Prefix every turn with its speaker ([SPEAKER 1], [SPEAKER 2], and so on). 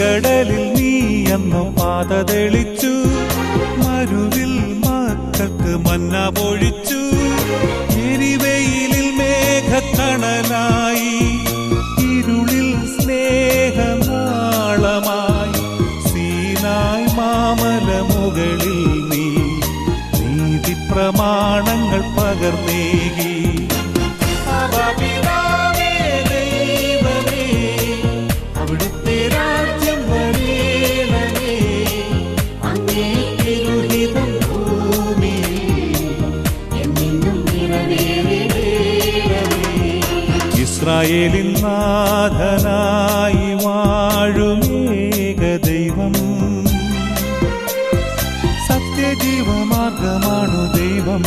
[SPEAKER 1] ചെങ്കടലിൽ നീ എന്നു പാത തെളിച്ചു, മരുവിൽ മക്കൾക്ക് മന്ന പൊഴിച്ചു. എരിവെയിലിൽ മേഘക്കണലായി, ഇരുളിൽ സ്നേഹനാളമായി, സീനായ് മാമല മുകളിൽ നീ നീതി പ്രമാണങ്ങൾ പകർന്നേകി. അവിടുത്തെ രാജ്യം വരേണമേ, അങ്ങേ തിരുഹിതം ഭൂമിയിൽ എന്നെന്നും നിറവേറേണമേ. ഇസ്രായേലിൻ നാഥനായി വാഴുമേക ദൈവം, സത്യജീവമാർഗമാണു ദൈവം.